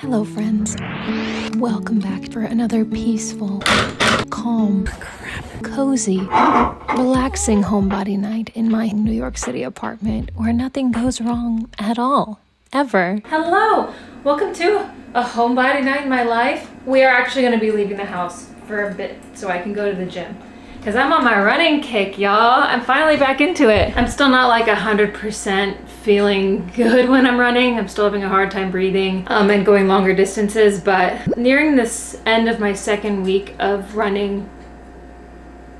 Hello friends, welcome back for another peaceful, calm, cozy, relaxing homebody night in my New York City apartment where nothing goes wrong at all, ever. Hello, welcome to a homebody night in my life. We are actually going to be leaving the house for a bit so I can go to the gym. Because I'm on my running kick, y'all. I'm finally back into it. I'm still not like 100% feeling good when I'm running. I'm still having a hard time breathing and going longer distances, but nearing this end of my second week of running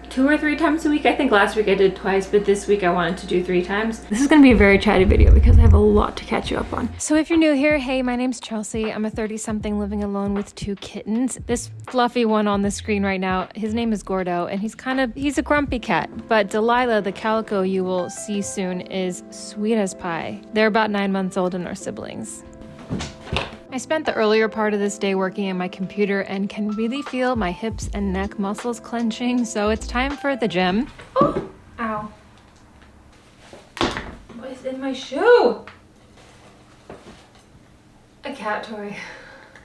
2 or 3 times a week. I think last week I did twice, but this week I wanted to do 3 times. This is gonna be a very chatty video because I have a lot to catch you up on. So if you're new here, hey, my name's Chelsea. I'm a 30-something living alone with 2 kittens. This fluffy one on the screen right now, his name is Gordo, and he's a grumpy cat. But Delilah, the calico you will see soon, is sweet as pie. They're about 9 months old and are siblings. I spent the earlier part of this day working at my computer and can really feel my hips and neck muscles clenching, so it's time for the gym. Oh, ow. What is in my shoe? A cat toy.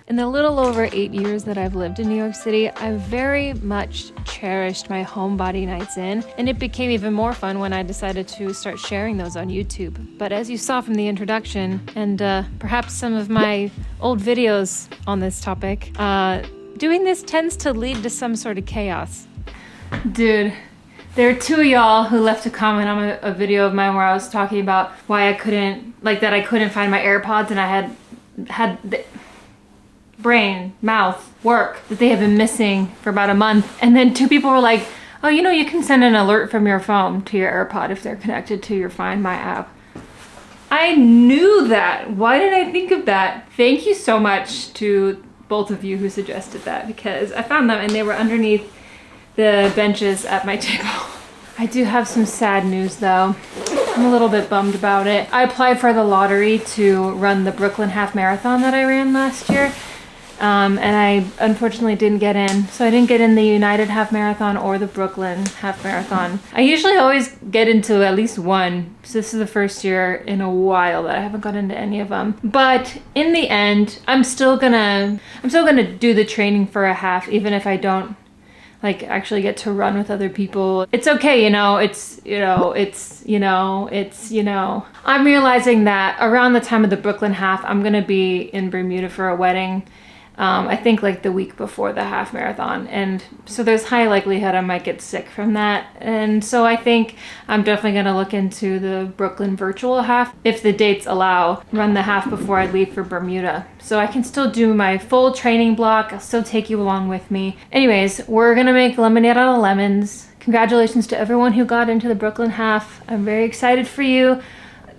In the little over 8 years that I've lived in New York City, I've very much cherished my homebody nights in, and it became even more fun when I decided to start sharing those on YouTube. But as you saw from the introduction, and perhaps some of my old videos on this topic, doing this tends to lead to some sort of chaos. Dude, there are 2 of y'all who left a comment on a video of mine where I was talking about why I couldn't find my AirPods, and I had the brain, mouth, work that they have been missing for about a month. And then 2 people were like, oh, you know, you can send an alert from your phone to your AirPod if they're connected to your Find My app. I knew that. Why did I think of that? Thank you so much to both of you who suggested that, because I found them and they were underneath the benches at my table. I do have some sad news though. I'm a little bit bummed about it. I applied for the lottery to run the Brooklyn Half Marathon that I ran last year. And I unfortunately didn't get in. So I didn't get in the United Half Marathon or the Brooklyn Half Marathon. I usually always get into at least one. So this is the first year in a while that I haven't got into any of them. But in the end, I'm still gonna do the training for a half, even if I don't like actually get to run with other people. It's okay, I'm realizing that around the time of the Brooklyn Half, I'm gonna be in Bermuda for a wedding. I think like the week before the half marathon. And so there's high likelihood I might get sick from that. And so I think I'm definitely gonna look into the Brooklyn virtual half, if the dates allow, run the half before I leave for Bermuda. So I can still do my full training block. I'll still take you along with me. Anyways, we're gonna make lemonade out of lemons. Congratulations to everyone who got into the Brooklyn half. I'm very excited for you.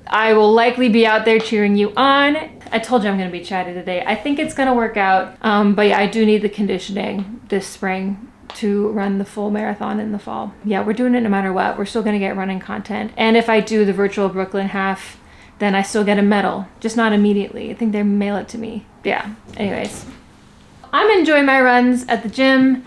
I will likely be out there cheering you on. I told you I'm gonna be chatty today. I think it's gonna work out. But yeah, I do need the conditioning this spring to run the full marathon in the fall. Yeah, we're doing it no matter what. We're still gonna get running content. And if I do the virtual Brooklyn half, then I still get a medal, just not immediately. I think they mail it to me. Yeah, anyways. I'm enjoying my runs at the gym.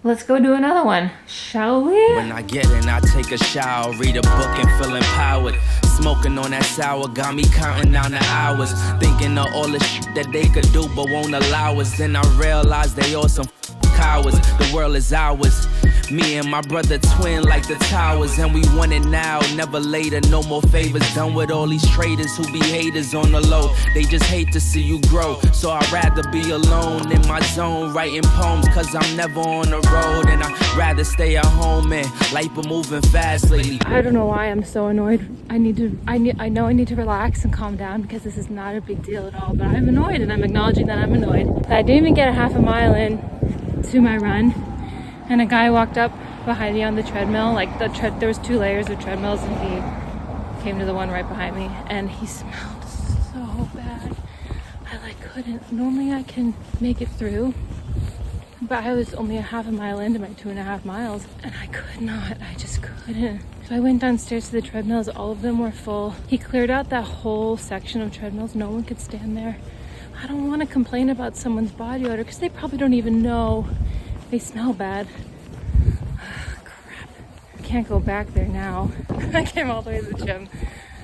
Let's go do another one, shall we? When I get in, I take a shower, read a book and feel empowered. Smoking on that sour got me counting down the hours, thinking of all the shit that they could do but won't allow us. Then I realized they all some cowards. The world is ours. Me and my brother twin like the towers, and we want it now, never later. No more favors done with all these traitors who be haters on the low. They just hate to see you grow, so I'd rather be alone in my zone writing poems, cause I'm never on the road, and I'd rather stay at home, and life been moving fast lately. I don't know why I'm so annoyed. I know I need to relax and calm down because this is not a big deal at all, but I'm annoyed, and I'm acknowledging that I'm annoyed. I didn't even get a half a mile in to my run, and a guy walked up behind me on the treadmill. Like there was 2 layers of treadmills, and he came to the one right behind me, and he smelled so bad. I couldn't. Normally I can make it through, but I was only a half a mile into my 2.5 miles, and I could not. I just couldn't. So I went downstairs to the treadmills. All of them were full. He cleared out that whole section of treadmills. No one could stand there. I don't want to complain about someone's body odor because they probably don't even know they smell bad. Crap. I can't go back there now. I came all the way to the gym.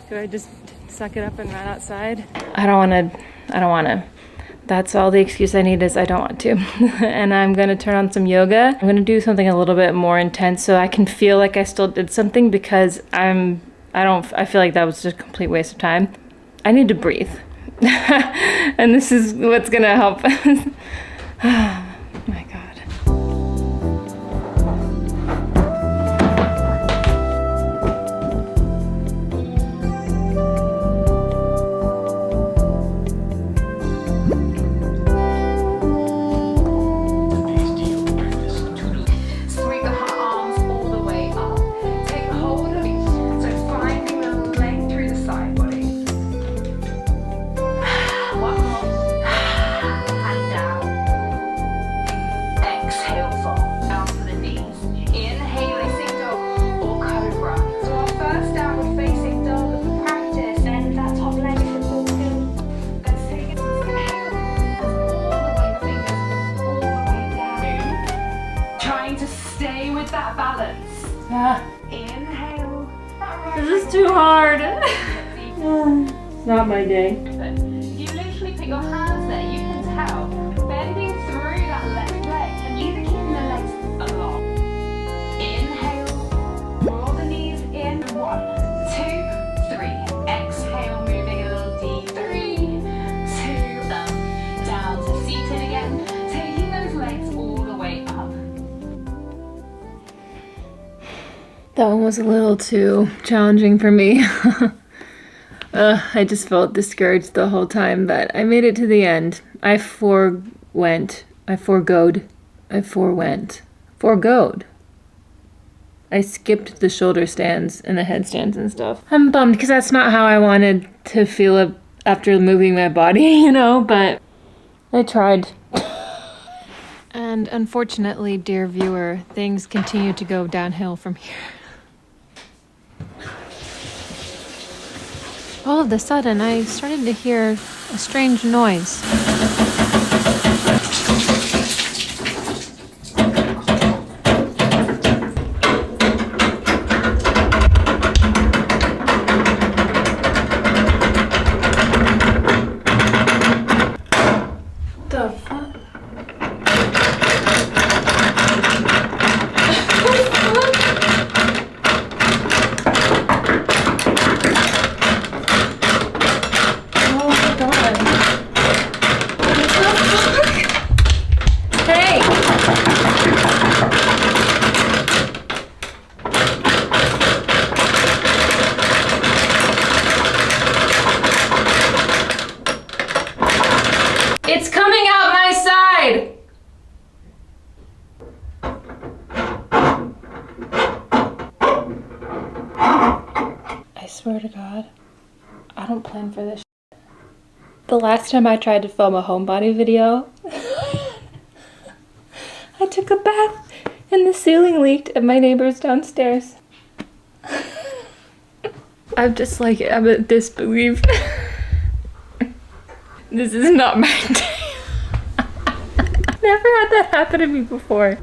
Do I just suck it up and run outside? I don't want to That's all the excuse I need is I don't want to. And I'm gonna turn on some yoga. I'm gonna do something a little bit more intense so I can feel like I still did something, because I feel like that was just a complete waste of time. I need to breathe. And this is what's gonna help. Oh my God. Inhale. This is too hard. It's not my day. You literally put your hands there, you can tell, bending through that left leg and either keeping the legs along. Inhale, roll the knees in. 1, 2, 3. Exhale, moving a little deep. 3, 2, down to seated again, taking those legs all the way up. That one was a little too challenging for me. I just felt discouraged the whole time, but I made it to the end. I forgoed. I skipped the shoulder stands and the headstands and stuff. I'm bummed because that's not how I wanted to feel after moving my body, you know, but I tried. And unfortunately, dear viewer, things continue to go downhill from here. All of a sudden, I started to hear a strange noise. The fuck? It's coming out my side! I swear to God, I don't plan for this shit. The last time I tried to film a homebody video, I took a bath and the ceiling leaked at my neighbor's downstairs. I'm at disbelief. This is not my day. Never had that happen to me before.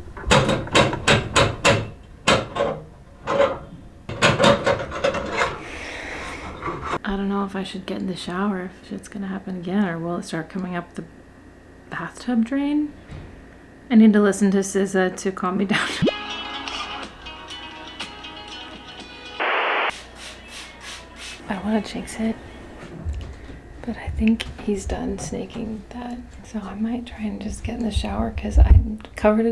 I don't know if I should get in the shower if it's gonna happen again, or will it start coming up the bathtub drain? I need to listen to SZA to calm me down. I want to jinx it, but I think he's done snaking that. So I might try and just get in the shower because I'm not covered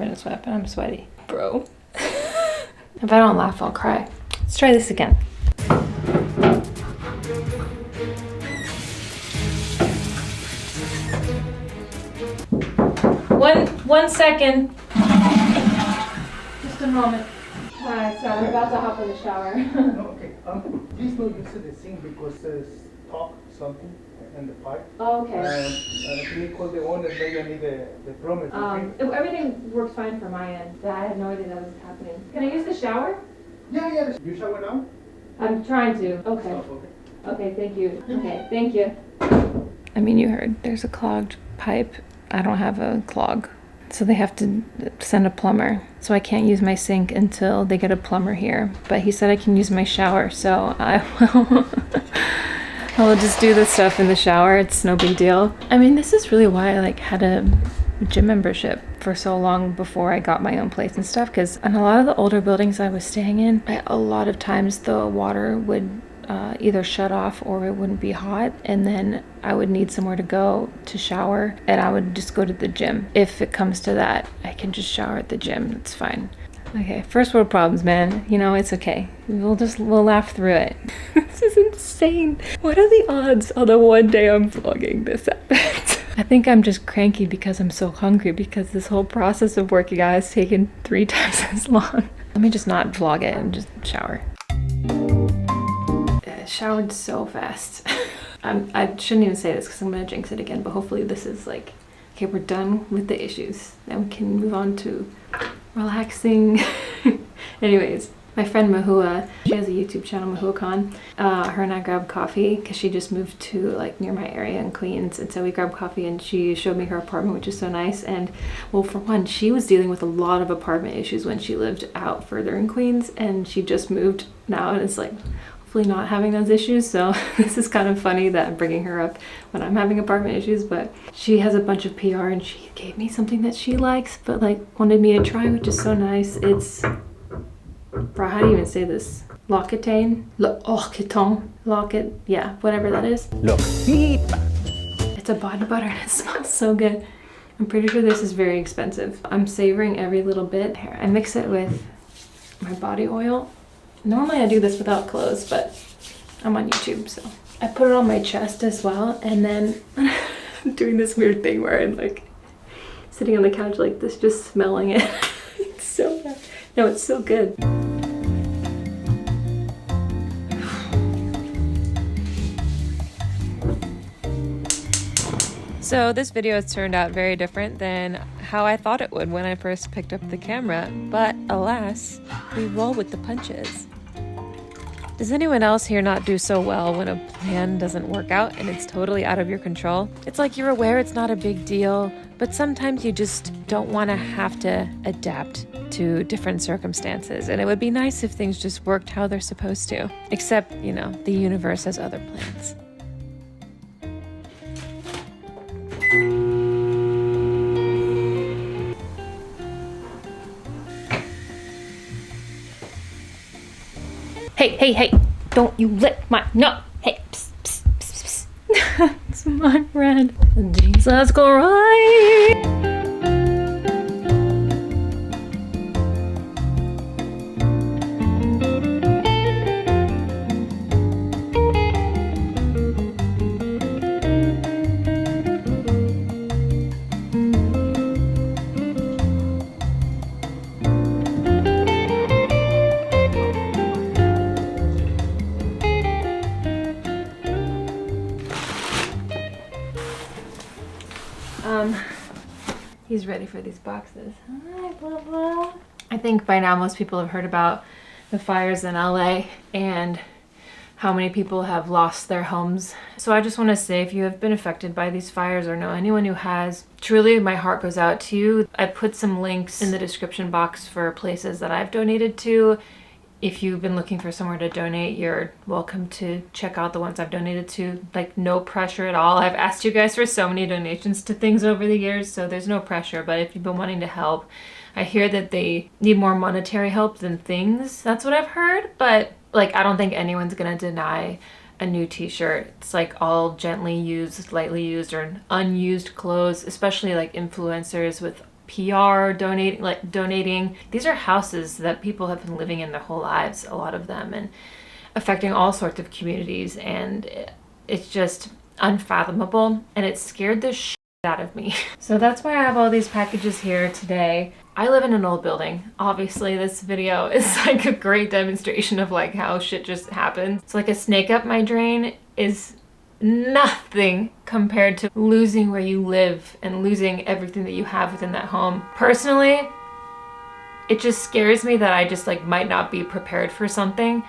in sweat, but I'm sweaty. Bro. If I don't laugh, I'll cry. Let's try this again. One second. Just a moment. Alright, so we're about to hop in the shower. Okay. Please don't use the sink because there's talk something in the pipe. Oh, okay. Can you call the owner? Maybe I need the permit. Everything works fine from my end. I had no idea that was happening. Can I use the shower? Yeah. You shower now? I'm trying to. Okay. Oh, okay. Okay, thank you. Okay, thank you. I mean, you heard. There's a clogged pipe. I don't have a clog. So they have to send a plumber. So I can't use my sink until they get a plumber here. But he said I can use my shower, so I will. I'll just do this stuff in the shower. It's no big deal. I mean, this is really why I like had a gym membership for so long before I got my own place and stuff, because in a lot of the older buildings I was staying in, a lot of times the water would either shut off or it wouldn't be hot, and then I would need somewhere to go to shower, and I would just go to the gym. If it comes to that, I can just shower at the gym. It's fine. Okay, first world problems, man. You know, it's okay. We'll laugh through it. This is insane. What are the odds on the one day I'm vlogging this happens? I think I'm just cranky because I'm so hungry, because this whole process of working out has taken 3 times as long. Let me just not vlog it and just shower. I showered so fast. I shouldn't even say this because I'm gonna jinx it again, but hopefully this is like, okay, we're done with the issues. Now we can move on to relaxing. Anyways, my friend Mahua, she has a YouTube channel, MahuaCon. Her and I grabbed coffee because she just moved to like near my area in Queens, and so we grabbed coffee and she showed me her apartment, which is so nice. And well, for one, she was dealing with a lot of apartment issues when she lived out further in Queens, and she just moved now and it's like hopefully not having those issues. So this is kind of funny that I'm bringing her up when I'm having apartment issues, but she has a bunch of PR and she gave me something that she likes but like wanted me to try, which is so nice. It's, bro, how do you even say this? L'Occitane? Locket, yeah, whatever that is. It's a body butter and it smells so good. I'm pretty sure this is very expensive. I'm savoring every little bit. Here, I mix it with my body oil. Normally I do this without clothes, but I'm on YouTube, so. I put it on my chest as well, and then I'm doing this weird thing where I'm like sitting on the couch like this, just smelling it. It's so bad. No, it's so good. So this video has turned out very different than how I thought it would when I first picked up the camera, but alas, we roll with the punches. Does anyone else here not do so well when a plan doesn't work out and it's totally out of your control? It's like you're aware it's not a big deal, but sometimes you just don't want to have to adapt to different circumstances, and it would be nice if things just worked how they're supposed to. Except, you know, the universe has other plans. Hey, don't you lick my, no, hey, psst, psst, psst, psst. It's my friend. Jesus Christ. He's ready for these boxes. Hi, blah, blah. I think by now most people have heard about the fires in LA and how many people have lost their homes. So I just want to say, if you have been affected by these fires or know anyone who has, truly my heart goes out to you. I put some links in the description box for places that I've donated to. If you've been looking for somewhere to donate, you're welcome to check out the ones I've donated to. Like, no pressure at all. I've asked you guys for so many donations to things over the years, so there's no pressure. But if you've been wanting to help, I hear that they need more monetary help than things. That's what I've heard. But like, I don't think anyone's gonna deny a new t-shirt. It's like all gently used, lightly used, or unused clothes, especially like influencers with PR donating. These are houses that people have been living in their whole lives, a lot of them, and affecting all sorts of communities, and it's just unfathomable, and it scared the shit out of me. So that's why I have all these packages here today. I live in an old building. Obviously this video is like a great demonstration of like how shit just happens. It's like a snake up my drain is nothing compared to losing where you live and losing everything that you have within that home. Personally, it just scares me that I just like might not be prepared for something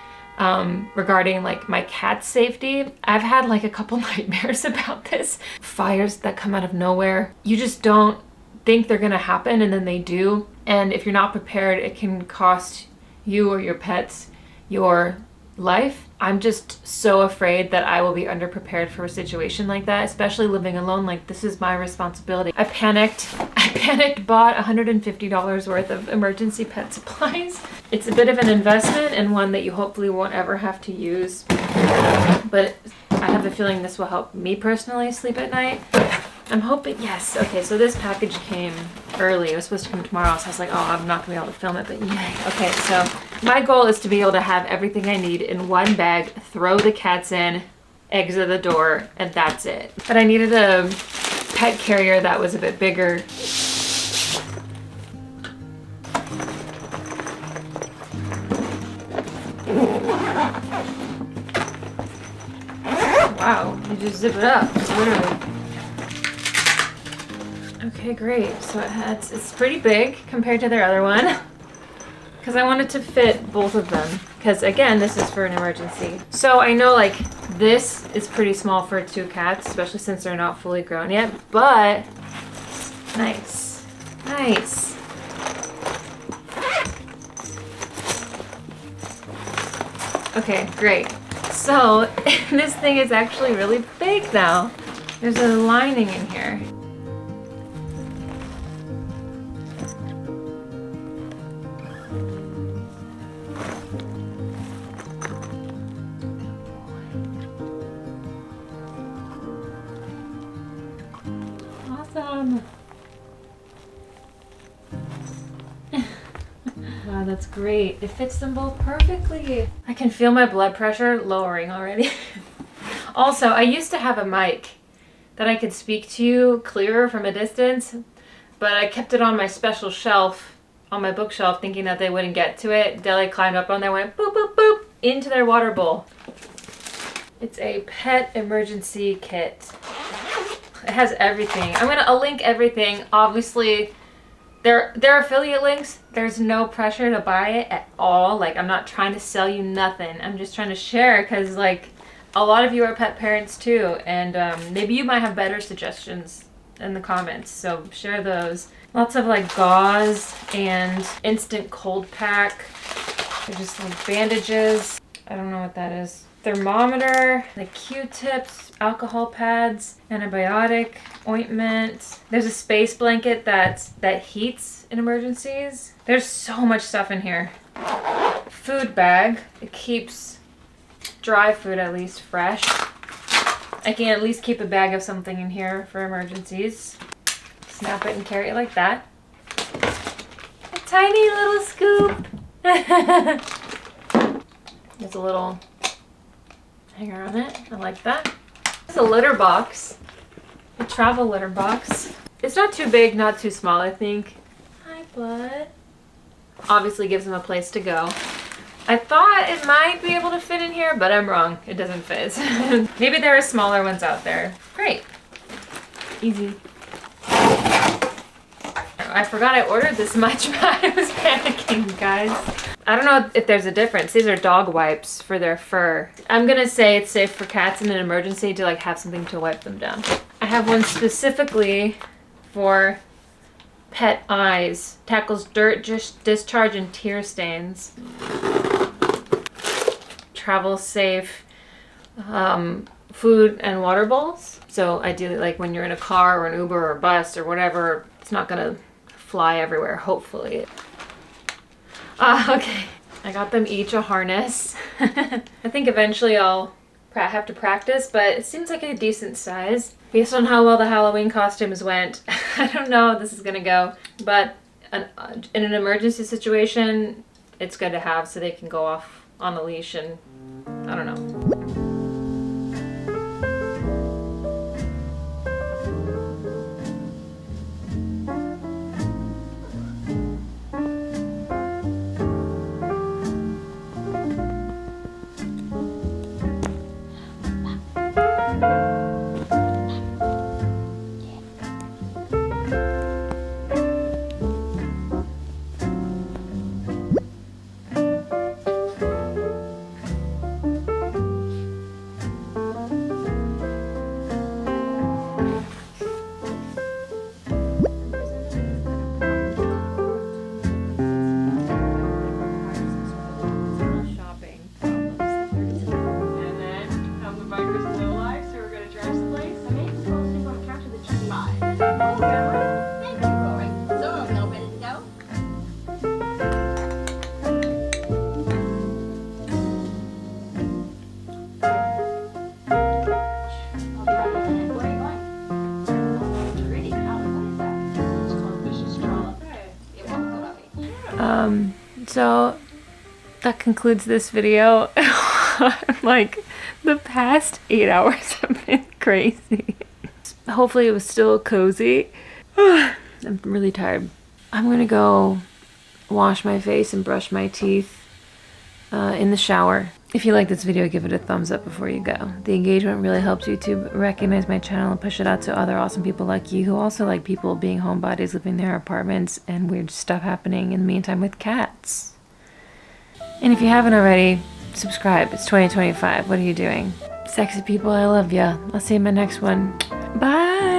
regarding like my cat's safety. I've had like a couple nightmares about this. Fires that come out of nowhere. You just don't think they're gonna happen, and then they do. And if you're not prepared, it can cost you or your pets your life. I'm just so afraid that I will be underprepared for a situation like that, especially living alone. Like, this is my responsibility. I panicked, bought $150 worth of emergency pet supplies. It's a bit of an investment and one that you hopefully won't ever have to use. But I have a feeling this will help me personally sleep at night. I'm hoping, yes. Okay, so this package came early. It was supposed to come tomorrow, so I was like, oh, I'm not gonna be able to film it, but yay. Okay, so my goal is to be able to have everything I need in one bag, throw the cats in, exit the door, and that's it. But I needed a pet carrier that was a bit bigger. Wow, you just zip it up, literally. Okay, great. So it's pretty big compared to their other one. Because I wanted to fit both of them. Because again, this is for an emergency. So I know like this is pretty small for 2 cats, especially since they're not fully grown yet, but nice. Nice. Okay, great. So this thing is actually really big now. There's a lining in here. Awesome. Wow, that's great. It fits them both perfectly. I can feel my blood pressure lowering already. Also, I used to have a mic that I could speak to you clearer from a distance, but I kept it on my special shelf, on my bookshelf, thinking that they wouldn't get to it. Deli climbed up on there, went boop, boop, boop, into their water bowl. It's a pet emergency kit. It has everything. I'll link everything. Obviously, they're affiliate links. There's no pressure to buy it at all. Like, I'm not trying to sell you nothing. I'm just trying to share because, like, a lot of you are pet parents too, and maybe you might have better suggestions in the comments, so share those. Lots of like gauze and instant cold pack. They're just like bandages. I don't know what that is. Thermometer, like Q-tips, alcohol pads, antibiotic, ointment. There's a space blanket that heats in emergencies. There's so much stuff in here. Food bag. It keeps dry food at least fresh. I can at least keep a bag of something in here for emergencies. Snap it and carry it like that. A tiny little scoop. There's a little hanger on it. I like that. It's a litter box. A travel litter box. It's not too big, not too small, I think. Hi, bud. Obviously gives them a place to go. I thought it might be able to fit in here, but I'm wrong. It doesn't fit. Maybe there are smaller ones out there. Great. Easy. I forgot I ordered this much, but I was panicking, guys. I don't know if there's a difference. These are dog wipes for their fur. I'm gonna say it's safe for cats in an emergency to like have something to wipe them down. I have one specifically for pet eyes. Tackles dirt, discharge, and tear stains. Travel safe food and water bowls. So ideally, like when you're in a car or an Uber or a bus or whatever, it's not gonna fly everywhere, hopefully. Okay, I got them each a harness. I think eventually I'll have to practice, but it seems like a decent size. Based on how well the Halloween costumes went, I don't know how this is gonna go, but in an emergency situation, it's good to have so they can go off on a leash and I don't know. So that concludes this video. Like, the past 8 hours have been crazy. Hopefully it was still cozy. I'm really tired. I'm gonna go wash my face and brush my teeth in the shower. If you like this video, give it a thumbs up before you go. The engagement really helps YouTube recognize my channel and push it out to other awesome people like you who also like people being homebodies, living in their apartments, and weird stuff happening in the meantime with cats. And if you haven't already, subscribe. It's 2025. What are you doing? Sexy people, I love ya. I'll see you in my next one. Bye!